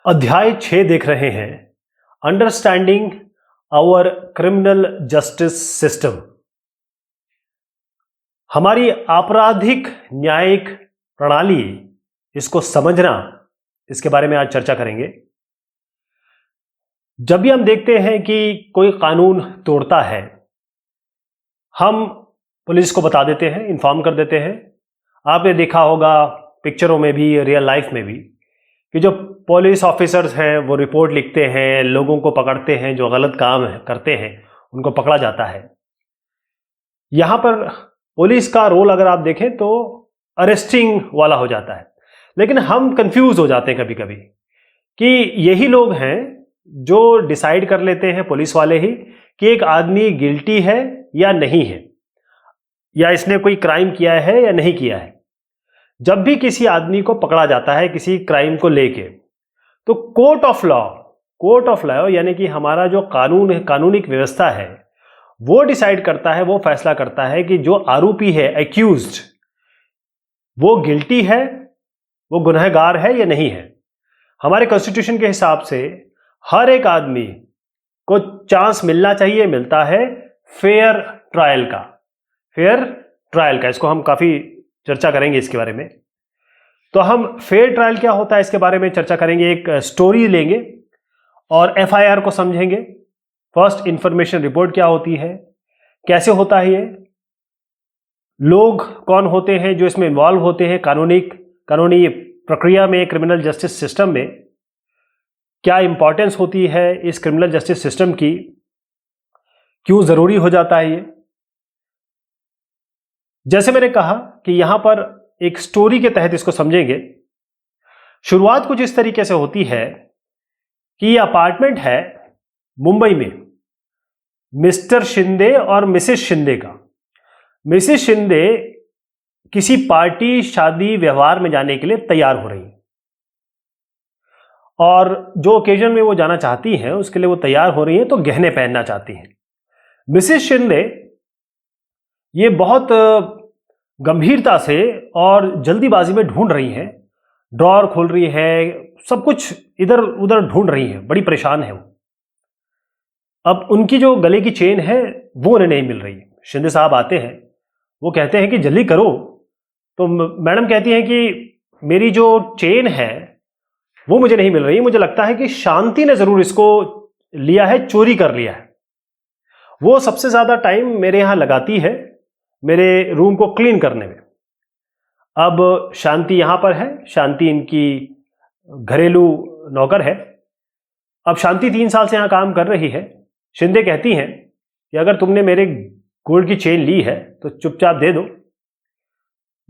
अध्याय 6 देख रहे हैं, understanding our criminal justice system. हमारी आपराधिक न्यायिक प्रणाली, इसको समझना, इसके बारे में आज चर्चा करेंगे। जब भी हम देखते हैं कि कोई कानून तोड़ता है, हम पुलिस को बता देते हैं, इन्फॉर्म कर देते हैं। आपने देखा होगा पिक्चरों में भी, रियल लाइफ में भी, कि जो पुलिस ऑफिसर्स हैं वो रिपोर्ट लिखते हैं, लोगों को पकड़ते हैं, जो गलत काम करते हैं उनको पकड़ा जाता है। यहाँ पर पुलिस का रोल अगर आप देखें तो अरेस्टिंग वाला हो जाता है, लेकिन हम कंफ्यूज हो जाते हैं कभी कभी कि यही लोग हैं जो डिसाइड कर लेते हैं, पुलिस वाले ही, कि एक आदमी गिल्टी है या नहीं है, या इसने कोई क्राइम किया है या नहीं किया है। जब भी किसी आदमी को पकड़ा जाता है किसी क्राइम को लेके, तो कोर्ट ऑफ लॉ यानी कि हमारा जो कानून है, कानूनी व्यवस्था है, वो डिसाइड करता है, वो फैसला करता है कि जो आरोपी है, एक्यूज्ड, वो गिल्टी है, वो गुनहगार है या नहीं है। हमारे कॉन्स्टिट्यूशन के हिसाब से हर एक आदमी को चांस मिलना चाहिए, मिलता है, फेयर ट्रायल का। इसको हम काफी चर्चा करेंगे इसके बारे में। तो हम फेयर ट्रायल क्या होता है इसके बारे में चर्चा करेंगे। एक स्टोरी लेंगे और एफआईआर को समझेंगे। फर्स्ट इंफॉर्मेशन रिपोर्ट क्या होती है, कैसे होता है, ये लोग कौन होते हैं जो इसमें इन्वॉल्व होते हैं, कानूनी प्रक्रिया में, क्रिमिनल जस्टिस सिस्टम में क्या इंपॉर्टेंस होती है इस क्रिमिनल जस्टिस सिस्टम की, क्यों जरूरी हो जाता है ये। जैसे मैंने कहा कि यहां पर एक स्टोरी के तहत इसको समझेंगे। शुरुआत कुछ इस तरीके से होती है कि ये अपार्टमेंट है मुंबई में, मिस्टर शिंदे और मिसेस शिंदे का। मिसेस शिंदे किसी पार्टी, शादी, व्यवहार में जाने के लिए तैयार हो रही हैं, और जो ओकेजन में वो जाना चाहती हैं उसके लिए वो तैयार हो रही हैं, तो गहने पहनना चाहती हैं। मिसेस शिंदे ये बहुत गंभीरता से और जल्दीबाजी में ढूंढ रही हैं, ड्रॉअर खोल रही है, सब कुछ इधर उधर ढूंढ रही हैं, बड़ी परेशान है वो। अब उनकी जो गले की चेन है वो उन्हें नहीं मिल रही। शिंदे साहब आते हैं, वो कहते हैं कि जल्दी करो। तो मैडम कहती हैं कि मेरी जो चेन है वो मुझे नहीं मिल रही, मुझे लगता है कि शांति ने जरूर इसको लिया है, चोरी कर लिया है। वो सबसे ज्यादा टाइम मेरे यहां लगाती है मेरे रूम को क्लीन करने में। अब शांति यहां पर है, शांति इनकी घरेलू नौकर है। अब शांति 3 साल से यहां काम कर रही है। शिंदे कहती हैं कि अगर तुमने मेरे गोल्ड की चेन ली है तो चुपचाप दे दो,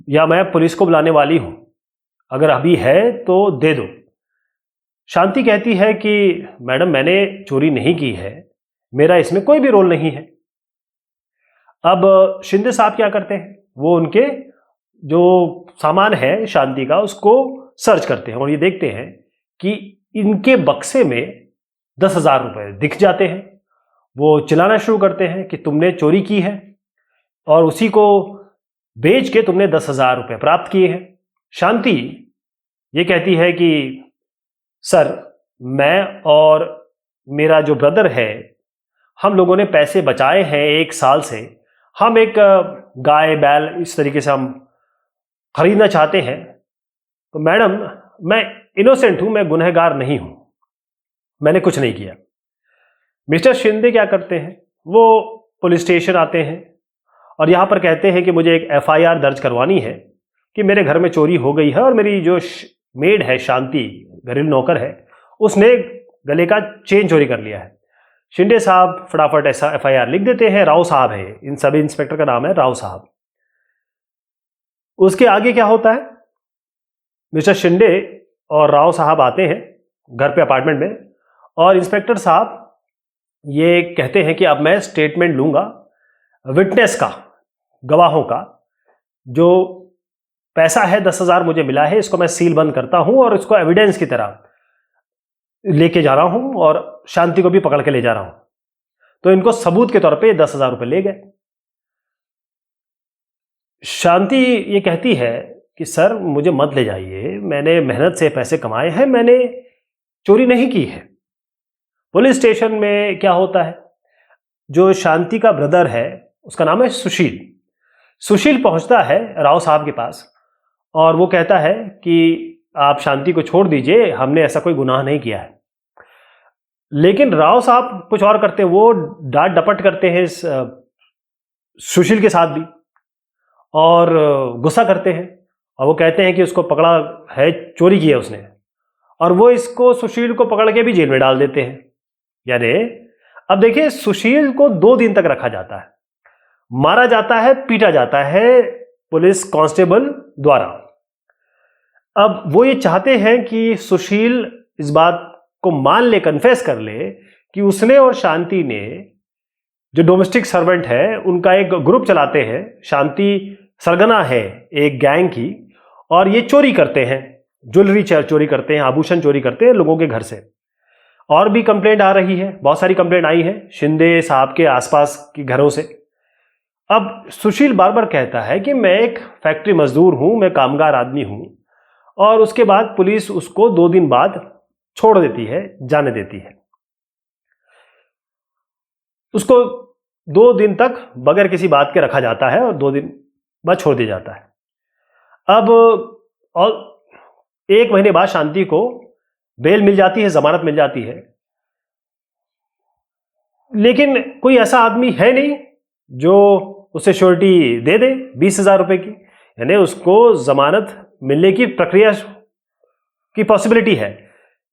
या मैं पुलिस को बुलाने वाली हूं, अगर अभी है तो दे दो। शांति कहती है कि मैडम मैंने चोरी नहीं की है, मेरा इसमें कोई भी रोल नहीं है। अब शिंदे साहब क्या करते हैं, वो उनके जो सामान है शांति का उसको सर्च करते हैं और ये देखते हैं कि इनके बक्से में 10,000 रुपए दिख जाते हैं। वो चिल्लाना शुरू करते हैं कि तुमने चोरी की है और उसी को बेच के तुमने 10,000 रुपए प्राप्त किए हैं। शांति ये कहती है कि सर, मैं और मेरा जो ब्रदर है, हम लोगों ने पैसे बचाए हैं 1 साल से। हम एक गाय बैल इस तरीके से हम खरीदना चाहते हैं। तो मैडम मैं इनोसेंट हूं, मैं गुनहगार नहीं हूं, मैंने कुछ नहीं किया। मिस्टर शिंदे क्या करते हैं, वो पुलिस स्टेशन आते हैं और यहां पर कहते हैं कि मुझे एक एफआईआर दर्ज करवानी है कि मेरे घर में चोरी हो गई है और मेरी जो मेड है शांति, घरेलू नौकर है, उसने गले का चेन चोरी कर लिया है। शिंदे साहब फटाफट ऐसा एफआईआर लिख देते हैं। राव साहब है, इन सब इंस्पेक्टर का नाम है राव साहब। उसके आगे क्या होता है, मिस्टर शिंदे और राव साहब आते हैं घर पे, अपार्टमेंट में, और इंस्पेक्टर साहब ये कहते हैं कि अब मैं स्टेटमेंट लूंगा विटनेस का, गवाहों का। जो पैसा है 10,000 मुझे मिला है, इसको मैं सील बंद करता हूं और इसको एविडेंस की तरह लेके जा रहा हूं और शांति को भी पकड़ के ले जा रहा हूं। तो इनको सबूत के तौर पे 10,000 रुपए ले गए। शांति ये कहती है कि सर मुझे मत ले जाइए, मैंने मेहनत से पैसे कमाए हैं, मैंने चोरी नहीं की है। पुलिस स्टेशन में क्या होता है, जो शांति का ब्रदर है उसका नाम है सुशील। सुशील पहुंचता है राव साहब के पास और वो कहता है कि आप शांति को छोड़ दीजिए, हमने ऐसा कोई गुनाह नहीं किया है। लेकिन राव साहब कुछ और करते हैं, वो डांट डपट करते हैं इस सुशील के साथ भी और गुस्सा करते हैं और वो कहते हैं कि उसको पकड़ा है, चोरी की है उसने, और वो इसको सुशील को पकड़ के भी जेल में डाल देते हैं। यानी अब देखिए, सुशील को 2 दिन तक रखा जाता है, मारा जाता है, पीटा जाता है पुलिस कांस्टेबल द्वारा। अब वो ये चाहते हैं कि सुशील इस बात को मान ले, कन्फेस कर ले कि उसने और शांति ने, जो डोमेस्टिक सर्वेंट है, उनका एक ग्रुप चलाते हैं। शांति सरगना है एक गैंग की, और ये चोरी करते हैं, ज्वेलरी चोरी करते हैं, आभूषण चोरी करते हैं लोगों के घर से। और भी कंप्लेंट आ रही है, बहुत सारी कंप्लेंट आई है शिंदे साहब के आसपास के घरों से। अब सुशील बार बार कहता है कि मैं एक फैक्ट्री मजदूर हूं, मैं कामगार आदमी हूं, और उसके बाद पुलिस उसको 2 दिन बाद छोड़ देती है, जाने देती है। उसको 2 दिन तक बगैर किसी बात के रखा जाता है और 2 दिन बाद छोड़ दिया जाता है। अब और 1 महीने बाद शांति को बेल मिल जाती है, जमानत मिल जाती है। लेकिन कोई ऐसा आदमी है नहीं जो उसे श्योरिटी दे दे 20,000 रुपए की। यानी उसको जमानत मिलने की प्रक्रिया की पॉसिबिलिटी है,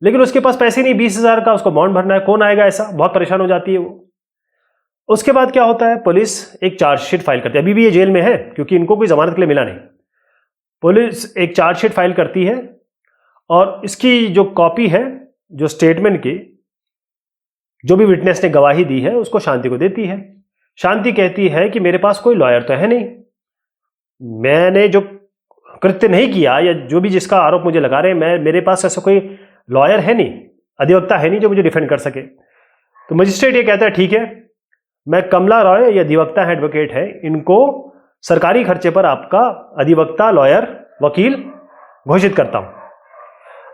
लेकिन उसके पास पैसे नहीं, 20,000 का उसको बॉन्ड भरना है, कौन आएगा ऐसा, बहुत परेशान हो जाती है वो। उसके बाद क्या होता है, पुलिस एक चार्जशीट फाइल करती है। अभी भी ये जेल में है क्योंकि इनको कोई जमानत के लिए मिला नहीं। पुलिस एक चार्जशीट फाइल करती है और इसकी जो कॉपी है, जो स्टेटमेंट की, जो भी विटनेस ने गवाही दी है, उसको शांति को देती है। शांति कहती है कि मेरे पास कोई लॉयर तो है नहीं, मैंने जो कृत्य नहीं किया या जो भी जिसका आरोप मुझे लगा रहे हैं, मेरे पास ऐसा कोई लॉयर है नहीं, अधिवक्ता है नहीं जो मुझे डिफेंड कर सके। तो मजिस्ट्रेट ये कहता है ठीक है, मैं कमला रॉय, ये अधिवक्ता है, एडवोकेट है, इनको सरकारी खर्चे पर आपका अधिवक्ता, लॉयर, वकील घोषित करता हूं।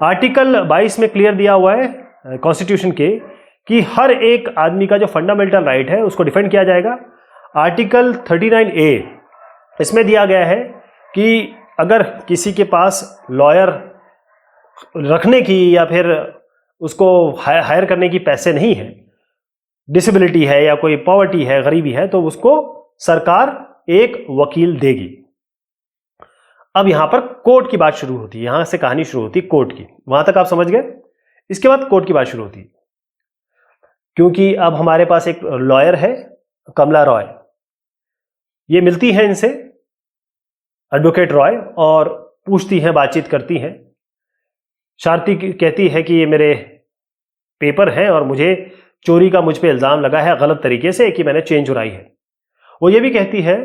आर्टिकल 22 में क्लियर दिया हुआ है कॉन्स्टिट्यूशन के कि हर एक आदमी का जो फंडामेंटल राइट है उसको डिफेंड किया जाएगा। आर्टिकल 39A इसमें दिया गया है कि अगर किसी के पास लॉयर रखने की या फिर उसको हायर करने की पैसे नहीं है, डिसेबिलिटी है या कोई पॉवर्टी है, गरीबी है, तो उसको सरकार एक वकील देगी। अब यहां पर कोर्ट की बात शुरू होती है, यहां से कहानी शुरू होती है कोर्ट की। वहां तक आप समझ गए। इसके बाद कोर्ट की बात शुरू होती है, क्योंकि अब हमारे पास एक लॉयर है, कमला रॉय। ये मिलती है इनसे, एडवोकेट रॉय, और पूछती हैं, बातचीत करती हैं। शांति कहती है कि ये मेरे पेपर हैं और मुझे चोरी का मुझ पे इल्जाम लगा है गलत तरीके से कि मैंने चेन चुराई है। वो ये भी कहती है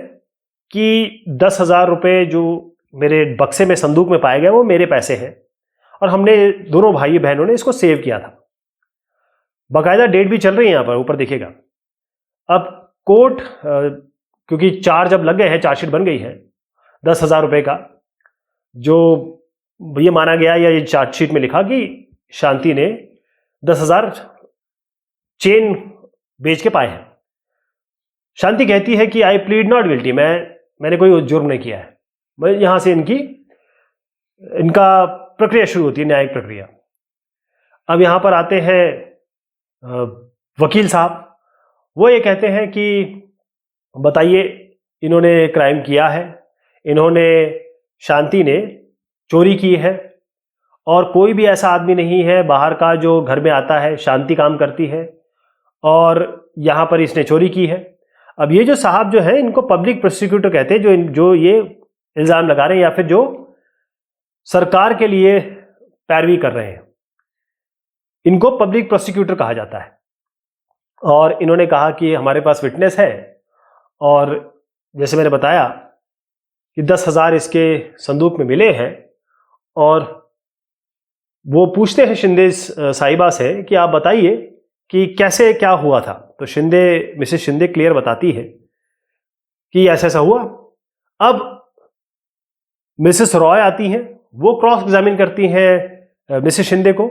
कि 10,000 रुपये जो मेरे बक्से में, संदूक में पाए गए, वो मेरे पैसे हैं और हमने दोनों भाई बहनों ने इसको सेव किया था। बाकायदा डेट भी चल रही है यहां पर, ऊपर देखिएगा। अब कोर्ट, क्योंकि चार्ज अब लग गए हैं, चार्जशीट बन गई है 10,000 रुपये का, जो ये माना गया या ये चार्जशीट में लिखा कि शांति ने 10,000 चेन बेच के पाए हैं। शांति कहती है कि आई प्लीड नॉट गिल्टी, मैंने कोई जुर्म नहीं किया है। यहां से इनका प्रक्रिया शुरू होती है, न्यायिक प्रक्रिया। अब यहां पर आते हैं वकील साहब। वो ये कहते हैं कि बताइए, इन्होंने क्राइम किया है, इन्होंने, शांति ने चोरी की है, और कोई भी ऐसा आदमी नहीं है बाहर का जो घर में आता है, शांति काम करती है और यहां पर इसने चोरी की है। अब ये जो साहब जो है, इनको पब्लिक प्रोसिक्यूटर कहते हैं, जो ये इल्जाम लगा रहे हैं या फिर जो सरकार के लिए पैरवी कर रहे हैं, इनको पब्लिक प्रोसिक्यूटर कहा जाता है। और इन्होंने कहा कि हमारे पास विटनेस है, और जैसे मैंने बताया कि 10,000 इसके संदूक में मिले हैं, और वो पूछते हैं शिंदे साहिबा से कि आप बताइए कि कैसे क्या हुआ था। तो मिसेस शिंदे क्लियर बताती है कि ऐसा ऐसा हुआ। अब मिसेस रॉय आती हैं, वो क्रॉस एग्जामिन करती हैं मिसेस शिंदे को,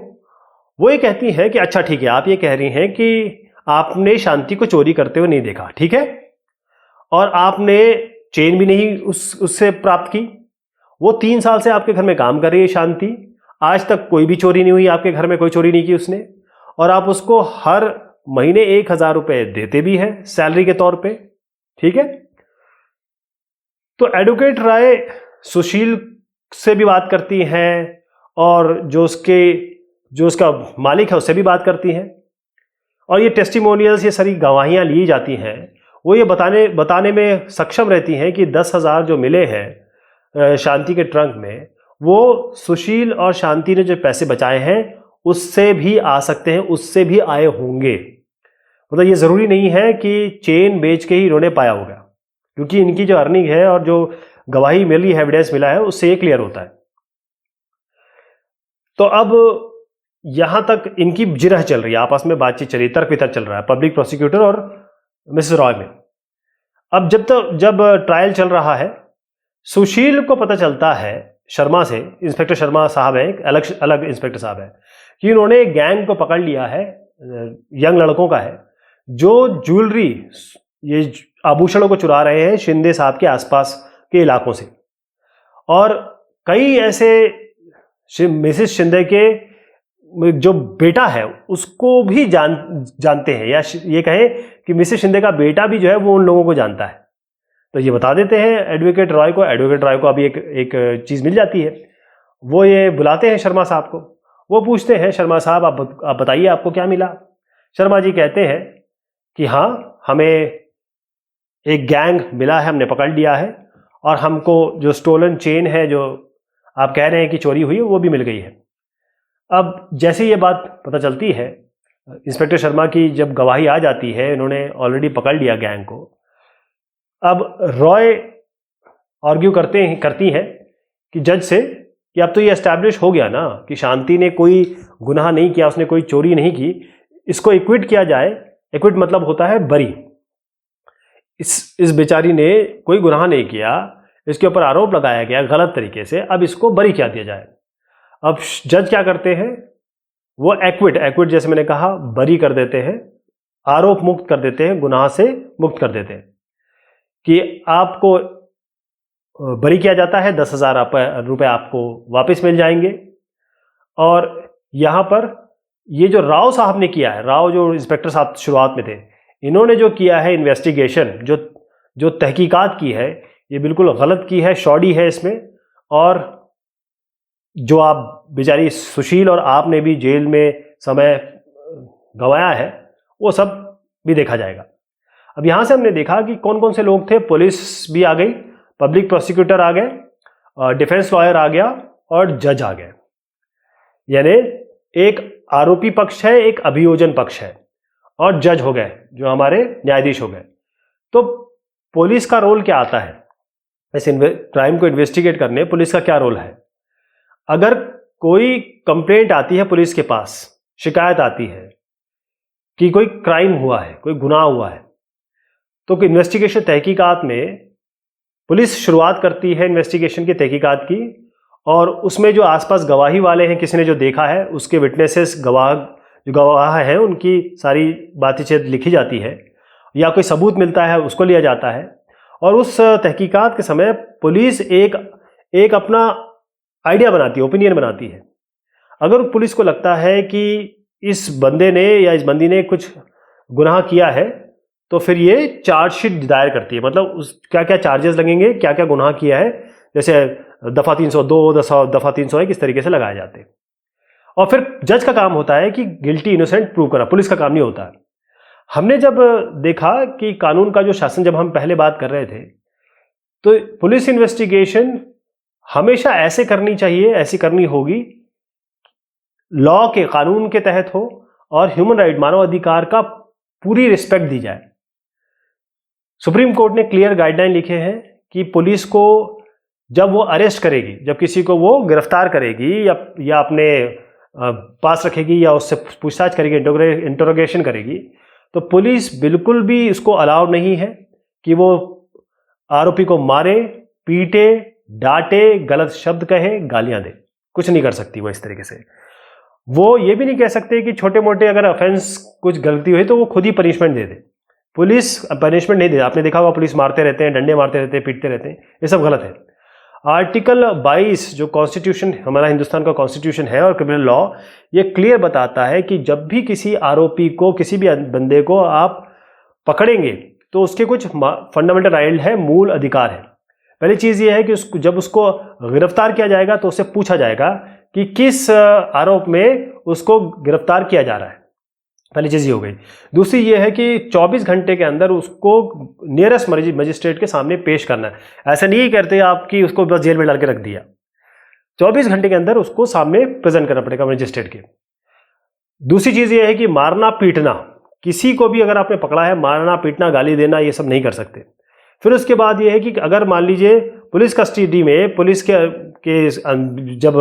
वो ये कहती हैं कि अच्छा ठीक है, आप ये कह रही हैं कि आपने शांति को चोरी करते हुए नहीं देखा, ठीक है, और आपने चेन भी नहीं उससे प्राप्त की। वो 3 साल से आपके घर में काम कर रही है शांति, आज तक कोई भी चोरी नहीं हुई, आपके घर में कोई चोरी नहीं की उसने, और आप उसको हर महीने 1,000 रुपए देते भी हैं सैलरी के तौर पे, ठीक है। तो एडवोकेट राय सुशील से भी बात करती हैं और जो उसका मालिक है उससे भी बात करती हैं, और ये टेस्टिमोनियल्स, ये सारी गवाहियां ली जाती हैं। वो ये बताने में सक्षम रहती हैं कि 10,000 जो मिले हैं शांति के ट्रंक में, वो सुशील और शांति ने जो पैसे बचाए हैं उससे भी आ सकते हैं, उससे भी आए होंगे। मतलब ये ज़रूरी नहीं है कि चेन बेच के ही इन्होंने पाया होगा, क्योंकि इनकी जो अर्निंग है और जो गवाही मिली है, एविडेंस मिला है, उससे ये क्लियर होता है। तो अब यहां तक इनकी जिरह चल रही है, आपस में बातचीत चल रही है, तर्क वितर्क चल रहा है पब्लिक प्रोसिक्यूटर और मिसेस रॉय में। अब जब ट्रायल चल रहा है, सुशील को पता चलता है शर्मा से, इंस्पेक्टर शर्मा साहब है, एक अलग इंस्पेक्टर साहब है, कि उन्होंने गैंग को पकड़ लिया है, यंग लड़कों का है, जो ज्वेलरी, ये आभूषणों को चुरा रहे हैं शिंदे साहब के आसपास के इलाकों से। और कई ऐसे मिसेस शिंदे के जो बेटा है उसको भी जानते हैं, या ये कहें कि मिसेस शिंदे का बेटा भी जो है वो उन लोगों को जानता है। तो ये बता देते हैं एडवोकेट रॉय को। एडवोकेट रॉय को अभी एक चीज़ मिल जाती है, वो ये बुलाते हैं शर्मा साहब को। वो पूछते हैं, शर्मा साहब आप बताइए आपको क्या मिला। शर्मा जी कहते हैं कि हाँ, हमें एक गैंग मिला है, हमने पकड़ लिया है, और हमको जो स्टोलन चेन है जो आप कह रहे हैं कि चोरी हुई है, वो भी मिल गई है। अब जैसे ये बात पता चलती है इंस्पेक्टर शर्मा की, जब गवाही आ जाती है, इन्होंने ऑलरेडी पकड़ लिया गैंग को, अब रॉय आर्ग्यू करती हैं कि जज से कि अब तो ये एस्टैब्लिश हो गया ना कि शांति ने कोई गुनाह नहीं किया, उसने कोई चोरी नहीं की, इसको एक्विट किया जाए। एक्विट मतलब होता है बरी। इस बेचारी ने कोई गुनाह नहीं किया, इसके ऊपर आरोप लगाया गया गलत तरीके से, अब इसको बरी किया दिया जाए। अब जज क्या करते हैं, वो एक्विट जैसे मैंने कहा बरी कर देते हैं, आरोप मुक्त कर देते हैं, गुनाह से मुक्त कर देते हैं कि आपको बरी किया जाता है, 10,000 रुपये आपको वापस मिल जाएंगे। और यहाँ पर ये जो राव साहब ने किया है, राव जो इंस्पेक्टर साहब शुरुआत में थे, इन्होंने जो किया है इन्वेस्टिगेशन, जो तहकीकात की है, ये बिल्कुल गलत की है, शॉडी है इसमें। और जो आप बेचारी सुशील और आपने भी जेल में समय गंवाया है, वो सब भी देखा जाएगा। अब यहाँ से हमने देखा कि कौन कौन से लोग थे। पुलिस भी आ गई, पब्लिक प्रोसिक्यूटर आ गए, डिफेंस लॉयर आ गया और जज आ गए। यानी एक आरोपी पक्ष है, एक अभियोजन पक्ष है, और जज हो गए जो हमारे न्यायाधीश हो गए। तो पुलिस का रोल क्या आता है इस क्राइम को इन्वेस्टिगेट करने? पुलिस का क्या रोल है? अगर कोई कंप्लेंट आती है पुलिस के पास, शिकायत आती है कि कोई क्राइम हुआ है, कोई गुनाह हुआ है, तो इन्वेस्टिगेशन तहकीकात में पुलिस शुरुआत करती है इन्वेस्टिगेशन की तहकीकात की, और उसमें जो आसपास गवाही वाले हैं, किसी ने जो देखा है, उसके विटनेसेस, जो गवाह हैं, उनकी सारी बातचीत लिखी जाती है, या कोई सबूत मिलता है उसको लिया जाता है। और उस तहकीकात के समय पुलिस एक अपना आइडिया बनाती है, ओपिनियन बनाती है। अगर पुलिस को लगता है कि इस बंदे ने या इस बंदी ने कुछ गुनाह किया है, तो फिर ये चार्जशीट दायर करती है। मतलब क्या क्या चार्जेस लगेंगे, क्या क्या गुनाह किया है, जैसे दफ़ा 302, दफ़ा 301, इस तरीके से लगाए जाते हैं। और फिर जज का काम होता है कि गिल्टी इनोसेंट प्रूव करना, पुलिस का काम नहीं होता है। हमने जब देखा कि कानून का जो शासन, जब हम पहले बात कर रहे थे, तो पुलिस इन्वेस्टिगेशन हमेशा ऐसे करनी चाहिए, ऐसी करनी होगी, लॉ के, कानून के तहत हो, और ह्यूमन राइट, मानव अधिकार का पूरी रिस्पेक्ट दी जाए। सुप्रीम कोर्ट ने क्लियर गाइडलाइन लिखे हैं कि पुलिस को जब वो अरेस्ट करेगी, जब किसी को वो गिरफ्तार करेगी या अपने पास रखेगी या उससे पूछताछ करेगी, इंटरोगेशन करेगी, तो पुलिस बिल्कुल भी उसको अलाउ नहीं है कि वो आरोपी को मारे, पीटे, डांटे, गलत शब्द कहे, गालियां दे। कुछ नहीं कर सकती वो इस तरीके से। वो ये भी नहीं कह सकते कि छोटे मोटे अगर ऑफेंस कुछ गलती हुई तो वो खुद ही पनिशमेंट दे दे। पुलिस पनिशमेंट नहीं दे, आपने देखा होगा पुलिस मारते रहते हैं, डंडे मारते रहते हैं, पीटते रहते हैं, ये सब गलत है। आर्टिकल 22 जो कॉन्स्टिट्यूशन हमारा हिंदुस्तान का कॉन्स्टिट्यूशन है और क्रिमिनल लॉ, ये क्लियर बताता है कि जब भी किसी आरोपी को, किसी भी बंदे को आप पकड़ेंगे तो उसके कुछ फंडामेंटल राइट है, मूल अधिकार है। पहली चीज़ ये है कि जब उसको गिरफ्तार किया जाएगा तो उससे पूछा जाएगा कि किस आरोप में उसको गिरफ्तार किया जा रहा है। पहली चीज़ ये हो गई। दूसरी ये है कि 24 घंटे के अंदर उसको नियरेस्ट मजिस्ट्रेट के सामने पेश करना है। ऐसा नहीं करते आप कि उसको बस जेल में डाल के रख दिया। 24 घंटे के अंदर उसको सामने प्रेजेंट करना पड़ेगा मजिस्ट्रेट के। दूसरी चीज़ ये है कि मारना पीटना, किसी को भी अगर आपने पकड़ा है, मारना पीटना गाली देना ये सब नहीं कर सकते। फिर उसके बाद ये है कि अगर मान लीजिए पुलिस कस्टडी में, पुलिस के जब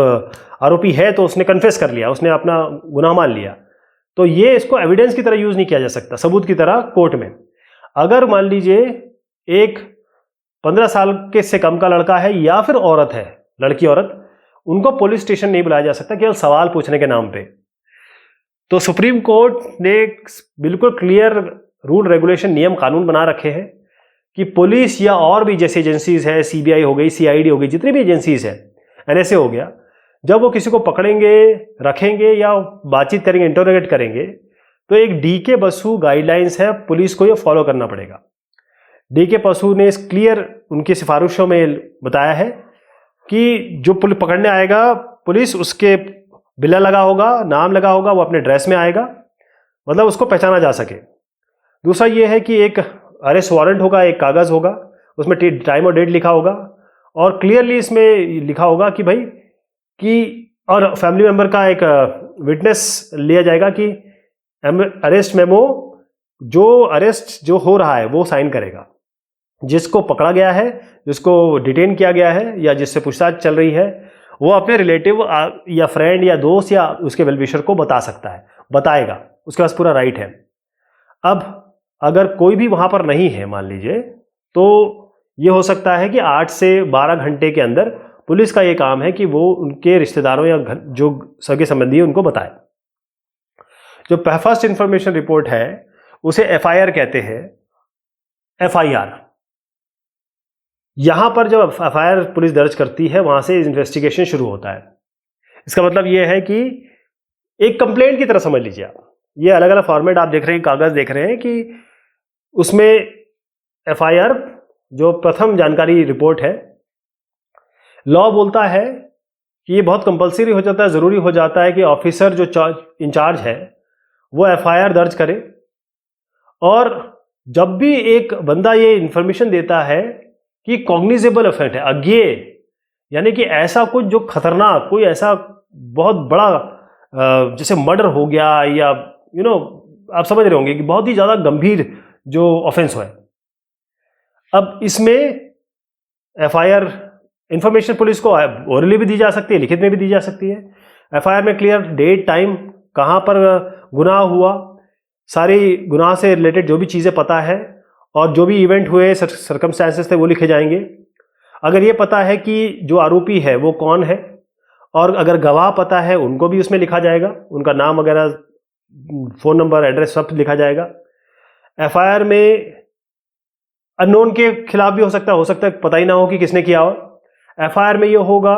आरोपी है तो उसने कन्फेस कर लिया, उसने अपना गुनाह मान लिया, तो ये इसको एविडेंस की तरह यूज नहीं किया जा सकता, सबूत की तरह कोर्ट में। अगर मान लीजिए एक 15 साल के से कम का लड़का है या फिर औरत है, लड़की औरत, उनको पुलिस स्टेशन नहीं बुलाया जा सकता केवल सवाल पूछने के नाम पे। तो सुप्रीम कोर्ट ने बिल्कुल क्लियर रूल रेगुलेशन, नियम कानून बना रखे हैं कि पुलिस या और भी जैसे एजेंसीज है, सीबीआई हो गई, सीआईडी हो गई, जितनी भी एजेंसीज है, एनएसए हो गया, जब वो किसी को पकड़ेंगे, रखेंगे या बातचीत करेंगे, इंटरोगेट करेंगे, तो एक डीके बसु गाइडलाइंस है, पुलिस को ये फॉलो करना पड़ेगा। डीके बसु ने इस क्लियर उनकी सिफारिशों में बताया है कि जो पुलिस पकड़ने आएगा, पुलिस उसके बिल्ला लगा होगा, नाम लगा होगा, वो अपने ड्रेस में आएगा, मतलब उसको पहचाना जा सके। दूसरा ये है कि एक अरेस्ट वारंट होगा, एक कागज़ होगा, उसमें टाइम और डेट लिखा होगा और क्लियरली इसमें लिखा होगा कि भाई कि, और फैमिली मेंबर का एक विटनेस लिया जाएगा कि अरेस्ट मेमो, जो अरेस्ट जो हो रहा है वो साइन करेगा। जिसको पकड़ा गया है, जिसको डिटेन किया गया है या जिससे पूछताछ चल रही है, वो अपने रिलेटिव या फ्रेंड या दोस्त या उसके वेलविशर को बता सकता है, बताएगा, उसके पास पूरा राइट है। अब अगर कोई भी वहां पर नहीं है मान लीजिए, तो ये हो सकता है कि 8 से 12 घंटे के अंदर पुलिस का ये काम है कि वो उनके रिश्तेदारों या जो सगे संबंधी है उनको बताए। जो फर्स्ट इंफॉर्मेशन रिपोर्ट है उसे एफआईआर कहते हैं। एफआईआर, यहां पर जब एफआईआर पुलिस दर्ज करती है वहां से इन्वेस्टिगेशन शुरू होता है। इसका मतलब यह है कि एक कंप्लेंट की तरह समझ लीजिए आप। ये अलग अलग फॉर्मेट आप देख रहे हैं, कागज देख रहे हैं कि उसमें एफआईआर जो प्रथम जानकारी रिपोर्ट है, लॉ बोलता है कि ये बहुत कंपलसरी हो जाता है, ज़रूरी हो जाता है कि ऑफिसर जो इंचार्ज है वो एफआईआर दर्ज करे। और जब भी एक बंदा ये इंफॉर्मेशन देता है कि कॉग्निजेबल ऑफेंस है, अज्ञेय, यानी कि ऐसा कुछ जो खतरनाक, कोई ऐसा बहुत बड़ा जैसे मर्डर हो गया या आप समझ रहे होंगे कि बहुत ही ज़्यादा गंभीर जो ऑफेंस है, अब इसमें एफआईआर इंफॉर्मेशन पुलिस को ओरली भी दी जा सकती है, लिखित में भी दी जा सकती है। एफआईआर में क्लियर डेट, टाइम, कहाँ पर गुनाह हुआ, सारी गुनाह से रिलेटेड जो भी चीज़ें पता है और जो भी इवेंट हुए, सर्कमस्टेंसेस थे, वो लिखे जाएंगे। अगर ये पता है कि जो आरोपी है वो कौन है, और अगर गवाह पता है उनको भी उसमें लिखा जाएगा, उनका नाम वगैरह, फ़ोन नंबर, एड्रेस सब लिखा जाएगा। एफआईआर में अननोन के खिलाफ भी हो सकता है पता ही ना हो कि किसने किया हो। एफआईआर में ये होगा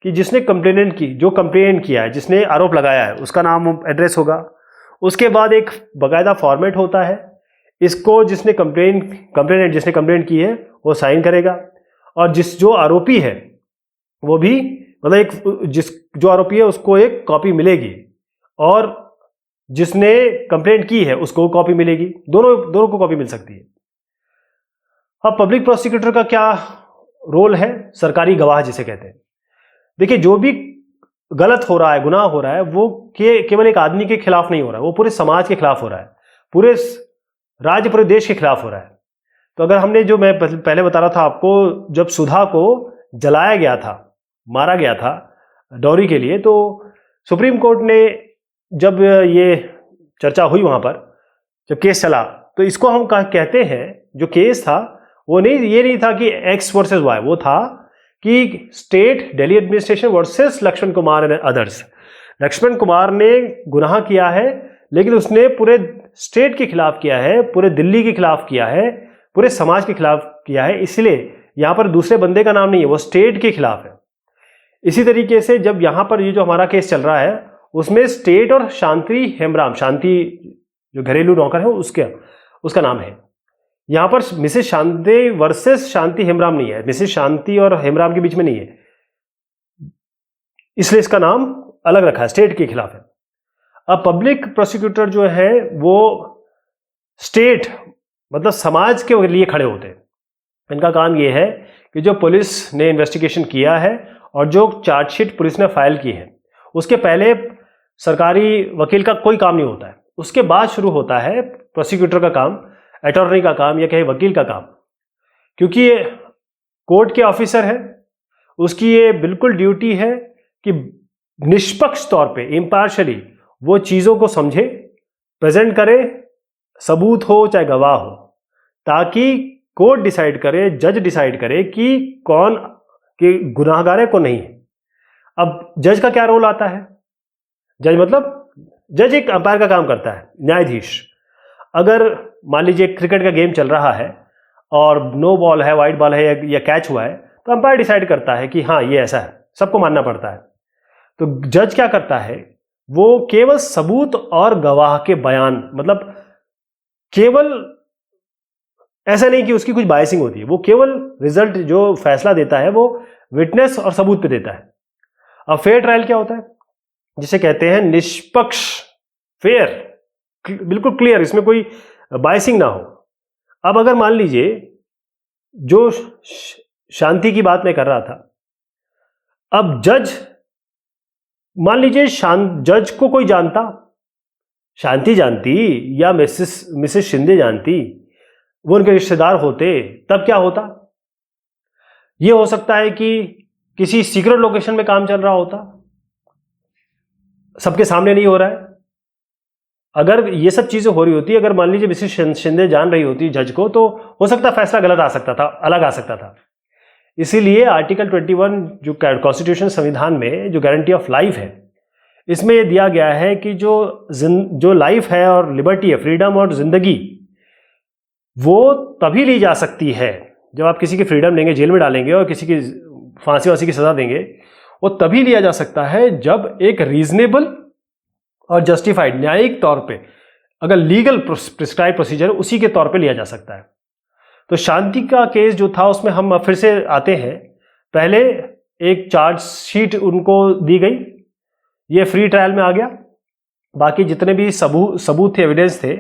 कि जिसने जो कंप्लेंट किया है, जिसने आरोप लगाया है, उसका नाम, एड्रेस होगा। उसके बाद एक बाकायदा फॉर्मेट होता है, इसको जिसने कंप्लेंट की है वो साइन करेगा, और जो आरोपी है वो भी, मतलब जो आरोपी है उसको एक कॉपी मिलेगी, और जिसने कंप्लेंट की है उसको कॉपी मिलेगी, दोनों को कॉपी मिल सकती है। अब पब्लिक प्रोसिक्यूटर का क्या रोल है? सरकारी गवाह जिसे कहते हैं। देखिए, जो भी गलत हो रहा है, गुनाह हो रहा है, वो केवल एक आदमी के खिलाफ नहीं हो रहा है, वो पूरे समाज के खिलाफ हो रहा है, पूरे राज्य, पूरे देश के खिलाफ हो रहा है। तो अगर हमने, जो मैं पहले बता रहा था आपको, जब सुधा को जलाया गया था, मारा गया था डॉरी के लिए, तो सुप्रीम कोर्ट ने जब ये चर्चा हुई वहां पर, जब केस चला, तो इसको हम कहते हैं, जो केस था वो ये नहीं था कि एक्स वर्सेस वाई, वो था कि state, Delhi administration versus Laxman Kumar and others. Laxman Kumar ने गुनाह किया है, लेकिन उसने पूरे स्टेट के खिलाफ किया है, पूरे दिल्ली के खिलाफ किया है, पूरे समाज के खिलाफ किया है, इसलिए यहां पर दूसरे बंदे का नाम नहीं है, वो स्टेट के खिलाफ है। इसी तरीके से जब यहां पर ये जो हमारा केस चल रहा है उसमें स्टेट और शांति हेम्ब्राम, शांति जो घरेलू नौकर है उसका नाम है। यहां पर मिसेस शांति वर्सेस शांति हेम्ब्राम नहीं है, मिसेस शांति और हेम्ब्राम के बीच में नहीं है, इसलिए इसका नाम अलग रखा है, स्टेट के खिलाफ है। अब पब्लिक प्रोसिक्यूटर जो है वो स्टेट मतलब समाज के लिए खड़े होते हैं। इनका काम ये है कि जो पुलिस ने इन्वेस्टिगेशन किया है और जो चार्जशीट पुलिस ने फाइल की है उसके पहले सरकारी वकील का कोई काम नहीं होता है, उसके बाद शुरू होता है प्रोसिक्यूटर का काम, अटॉर्नी का काम या कहे वकील का काम। क्योंकि ये कोर्ट के ऑफिसर है, उसकी ये बिल्कुल ड्यूटी है कि निष्पक्ष तौर पे इम्पार्शली वो चीज़ों को समझे, प्रेजेंट करे, सबूत हो चाहे गवाह हो, ताकि कोर्ट डिसाइड करे, जज डिसाइड करे कि कौन कि गुनाहगार है कौन नहीं है। अब जज का क्या रोल आता है? जज मतलब जज एक अंपायर का काम करता है, न्यायाधीश। अगर मान लीजिए क्रिकेट का गेम चल रहा है और नो बॉल है, वाइड बॉल है या कैच हुआ है, तो अंपायर डिसाइड करता है कि हाँ ये ऐसा है, सबको मानना पड़ता है। तो जज क्या करता है, वो केवल सबूत और गवाह के बयान, मतलब केवल ऐसा नहीं कि उसकी कुछ बायसिंग होती है, वो केवल रिजल्ट जो फैसला देता है वो विटनेस और सबूत पे देता है। अब फेयर ट्रायल क्या होता है, जिसे कहते हैं निष्पक्ष, फेयर, बिल्कुल क्लियर, इसमें कोई बायसिंग ना हो। अब अगर मान लीजिए जो शांति की बात मैं कर रहा था, अब जज मान लीजिए जज को कोई जानता, शांति जानती या मिसेस शिंदे जानती, वो उनके रिश्तेदार होते, तब क्या होता? ये हो सकता है कि किसी सीक्रेट लोकेशन में काम चल रहा होता, सबके सामने नहीं हो रहा है। अगर ये सब चीजें हो रही होती, अगर मान लीजिए मिसेस शिंदे जान रही होती जज को, तो हो सकता फैसला गलत आ सकता था, अलग आ सकता था। इसीलिए आर्टिकल 21 जो कॉन्स्टिट्यूशन संविधान में जो गारंटी ऑफ लाइफ है, इसमें यह दिया गया है कि जो लाइफ है और लिबर्टी है, फ्रीडम और जिंदगी, वो तभी ली जा सकती है जब आप किसी की फ्रीडम लेंगे, जेल में डालेंगे और किसी की फांसी वांसी की सजा देंगे, वो तभी लिया जा सकता है जब एक रीजनेबल और जस्टिफाइड, न्यायिक तौर पे, अगर लीगल प्रिस्क्राइब प्रोसीजर उसी के तौर पे लिया जा सकता है। तो शांति का केस जो था उसमें हम फिर से आते हैं। पहले एक चार्जशीट उनको दी गई, ये फ्री ट्रायल में आ गया, बाकी जितने भी सबूत थे, एविडेंस थे,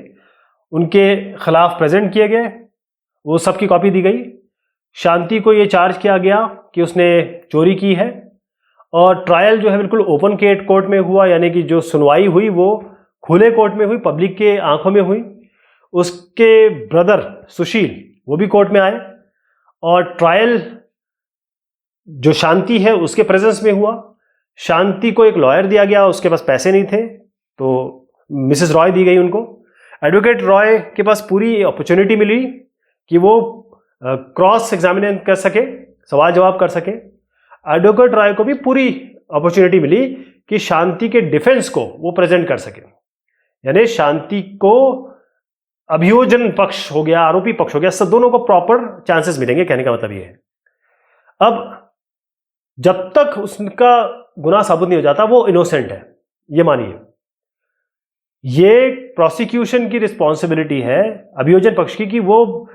उनके खिलाफ प्रेजेंट किए गए, वो सब की कॉपी दी गई। शांति को ये चार्ज किया गया कि उसने चोरी की है, और ट्रायल जो है बिल्कुल ओपन कोर्ट में हुआ, यानी कि जो सुनवाई हुई वो खुले कोर्ट में हुई, पब्लिक के आंखों में हुई। उसके ब्रदर सुशील वो भी कोर्ट में आए, और ट्रायल जो शांति है उसके प्रेजेंस में हुआ। शांति को एक लॉयर दिया गया, उसके पास पैसे नहीं थे तो मिसेस रॉय दी गई उनको। एडवोकेट रॉय के पास पूरी अपॉर्चुनिटी मिली कि वो क्रॉस एग्जामिनेशन कर सके, सवाल जवाब कर सके। एडवोकेट रॉय को भी पूरी अपॉर्चुनिटी मिली कि शांति के डिफेंस को वो प्रेजेंट कर सके, यानी शांति को अभियोजन पक्ष हो गया, आरोपी पक्ष हो गया, सब दोनों को प्रॉपर चांसेस मिलेंगे, कहने का मतलब ये है। अब जब तक उसका गुनाह साबित नहीं हो जाता वो इनोसेंट है, ये मानिए। ये प्रोसिक्यूशन की रिस्पॉन्सिबिलिटी है, अभियोजन पक्ष की, कि वो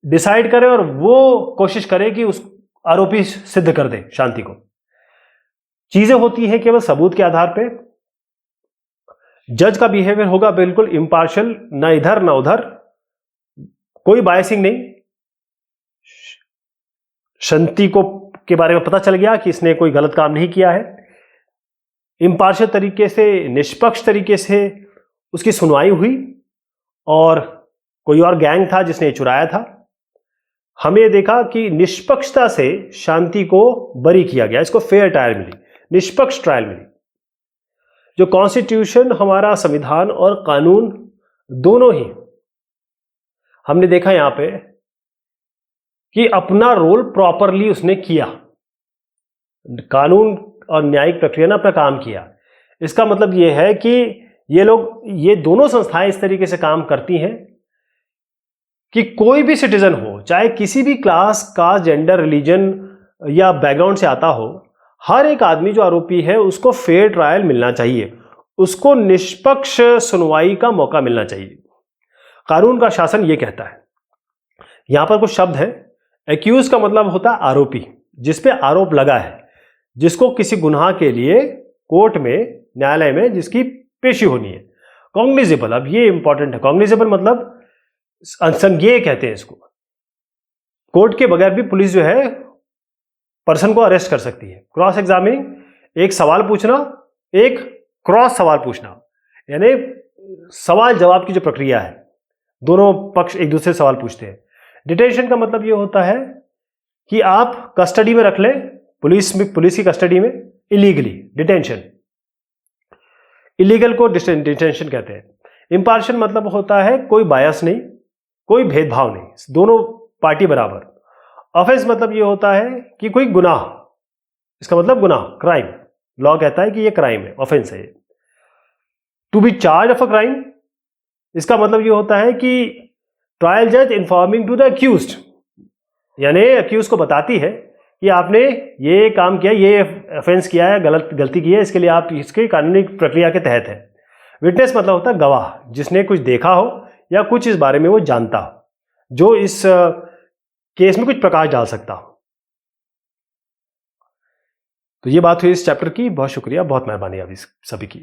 डिसाइड करे और वो कोशिश करे कि उस आरोपी सिद्ध कर दे शांति को। चीजें होती हैं केवल सबूत के आधार पे। जज का बिहेवियर होगा बिल्कुल इम्पार्शियल, ना इधर ना उधर, कोई बायसिंग नहीं। शांति को के बारे में पता चल गया कि इसने कोई गलत काम नहीं किया है, इम्पार्शियल तरीके से, निष्पक्ष तरीके से उसकी सुनवाई हुई, और कोई और गैंग था जिसने चुराया था। हमें देखा कि निष्पक्षता से शांति को बरी किया गया, इसको फेयर ट्रायल मिली, निष्पक्ष ट्रायल मिली। जो कॉन्स्टिट्यूशन, हमारा संविधान और कानून दोनों ही हमने देखा यहां पे कि अपना रोल प्रॉपरली उसने किया, कानून और न्यायिक प्रक्रिया ने अपना काम किया। इसका मतलब ये है कि ये दोनों संस्थाएं इस तरीके से काम करती हैं कि कोई भी सिटीजन हो, चाहे किसी भी क्लास, कास्ट, जेंडर, रिलीजन या बैकग्राउंड से आता हो, हर एक आदमी जो आरोपी है उसको फेयर ट्रायल मिलना चाहिए, उसको निष्पक्ष सुनवाई का मौका मिलना चाहिए। कानून का शासन ये कहता है। यहां पर कुछ शब्द है। एक्यूज का मतलब होता है आरोपी, जिसपे आरोप लगा है, जिसको किसी गुनाह के लिए कोर्ट में, न्यायालय में जिसकी पेशी होनी है। कॉग्निजेबल, अब ये इंपॉर्टेंट है। कॉग्निजेबल मतलब संज्ञेय कहते हैं इसको। कोर्ट के बगैर भी पुलिस जो है पर्सन को अरेस्ट कर सकती है। क्रॉस एग्जामिनिंग, एक सवाल पूछना, एक क्रॉस सवाल पूछना, यानी सवाल जवाब की जो प्रक्रिया है, दोनों पक्ष एक दूसरे से सवाल पूछते हैं। डिटेंशन का मतलब यह होता है कि आप कस्टडी में रख लें, पुलिस की कस्टडी में इलीगली, डिटेंशन। इलीगल को डिटेंशन कहते हैं। इंपार्शियल मतलब होता है कोई बायस नहीं, कोई भेदभाव नहीं, दोनों पार्टी बराबर। ऑफेंस मतलब ये होता है कि कोई गुनाह, इसका मतलब गुनाह, क्राइम। लॉ कहता है कि ये क्राइम है, ऑफेंस है। To be charge of a crime, इसका मतलब ये होता है कि ट्रायल जज इन्फॉर्मिंग टू द अक्यूज्ड, यानी अक्यूज को बताती है कि आपने ये काम किया, ये ऑफेंस किया है, गलती की है, इसके लिए आप इसके कानूनी प्रक्रिया के तहत है। विटनेस मतलब होता है गवाह, जिसने कुछ देखा हो या कुछ इस बारे में वो जानता हो, जो इस केस में कुछ प्रकाश डाल सकता हो। तो ये बात हुई इस चैप्टर की। बहुत शुक्रिया, बहुत मेहरबानी आप सभी की।